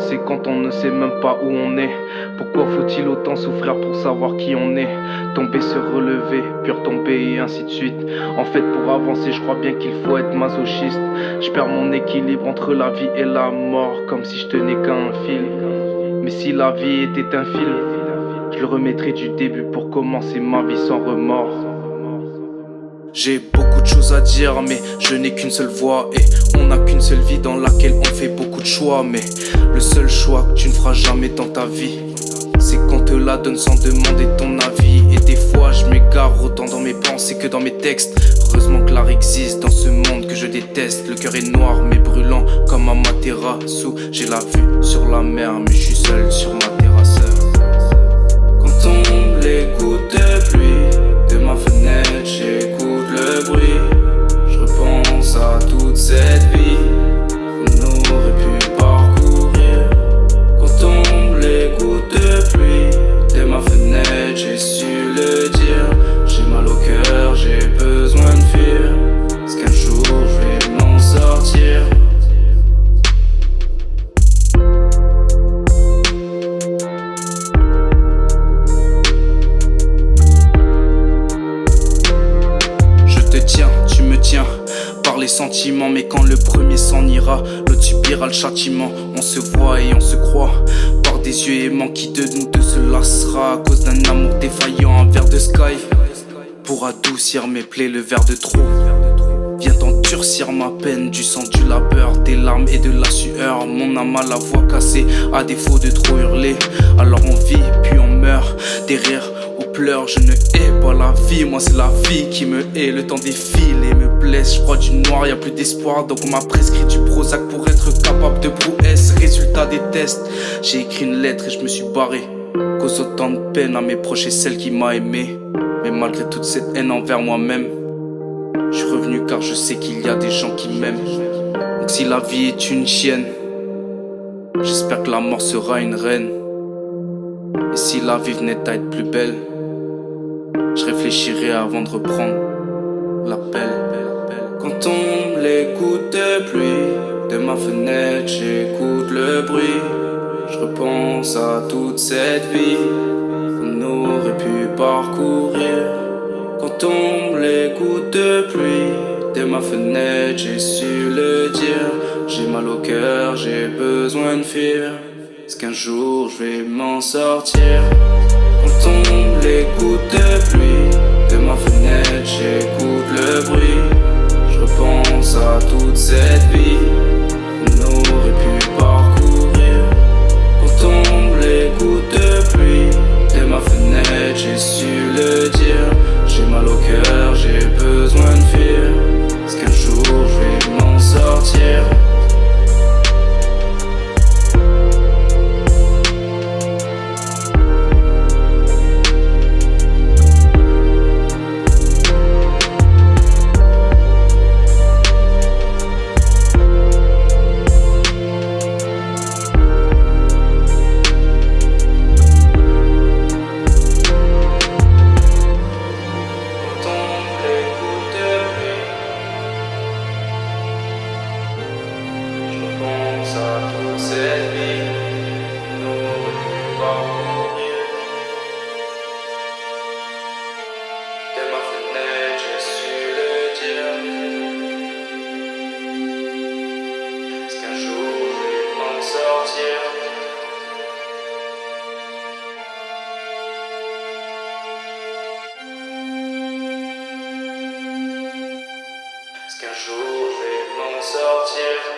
c'est quand on ne sait même pas où on est. Pourquoi faut-il autant souffrir pour savoir qui on est? Tomber, se relever, puis retomber et ainsi de suite. En fait, pour avancer, je crois bien qu'il faut être masochiste. Je perds mon équilibre entre la vie et la mort, comme si je tenais qu'à un fil. Mais si la vie était un film, je le remettrais du début pour commencer ma vie sans remords. J'ai beaucoup de choses à dire, mais je n'ai qu'une seule voix. Et on n'a qu'une seule vie dans laquelle on fait beaucoup de choix. Mais le seul choix que tu ne feras jamais dans ta vie, c'est qu'on te la donne sans demander ton avis. Et des fois je m'égare autant dans mes pensées que dans mes textes. Heureusement que l'art existe dans ce monde que je déteste. Le cœur est noir mais brûlant comme un Materasu. J'ai la vue sur la mer mais je suis seul sur ma terrasse. Quand tombent les gouttes de pluie de ma fenêtre, j'écoute le bruit. Je repense à toute cette vie qu'on aurait pu parcourir. Quand tombent les gouttes de pluie de ma fenêtre, j'ai su le dire. J'ai mal au cœur, j'ai besoin de fuir. Est-ce qu'un jour je vais m'en sortir? Tu me tiens par les sentiments, mais quand le premier s'en ira, l'autre subira le châtiment. On se voit et on se croit par des yeux aimants. Qui de nous deux se lassera à cause d'un amour défaillant? Un verre de sky pour adoucir mes plaies, le verre de trop vient endurcir ma peine. Du sang, du labeur, des larmes et de la sueur. Mon âme a la voix cassée, à défaut de trop hurler. Alors on vit, puis on meurt, des rires ou pleurs. Je ne hais pas la vie, moi c'est la vie qui me hait. Le temps défile et me blesse, je crois du noir, y a plus d'espoir. Donc on m'a prescrit du Prozac pour être capable de prouesse. Résultat des tests, j'ai écrit une lettre et je me suis barré. Cause autant de peine à mes proches et celle qui m'a aimé. Mais malgré toute cette haine envers moi-même, je suis revenu car je sais qu'il y a des gens qui m'aiment. Donc si la vie est une chienne, j'espère que la mort sera une reine. Et si la vie venait à être plus belle, je réfléchirai avant de reprendre l'appel. Quand tombent les gouttes de pluie de ma fenêtre, j'écoute le bruit. Je repense à toute cette vie qu'on aurait pu parcourir. Quand tombent les gouttes de pluie de ma fenêtre, j'ai su le dire. J'ai mal au cœur, j'ai besoin de fuir. Est-ce qu'un jour je vais m'en sortir? Quand tombent les gouttes de pluie de ma fenêtre, j'écoute le bruit. Je repense à toute cette vie qu'on aurait pu parcourir. Quand tombent les gouttes de pluie de ma fenêtre, j'ai su le dire. J'ai mal au cœur, j'ai besoin de fuir. Est-ce qu'un jour je vais m'en sortir? Cette vie, nous aurait pu parcourir. De ma fenêtre, j'ai su le dire. Est-ce qu'un jour je vais m'en sortir? Est-ce qu'un jour je vais m'en sortir?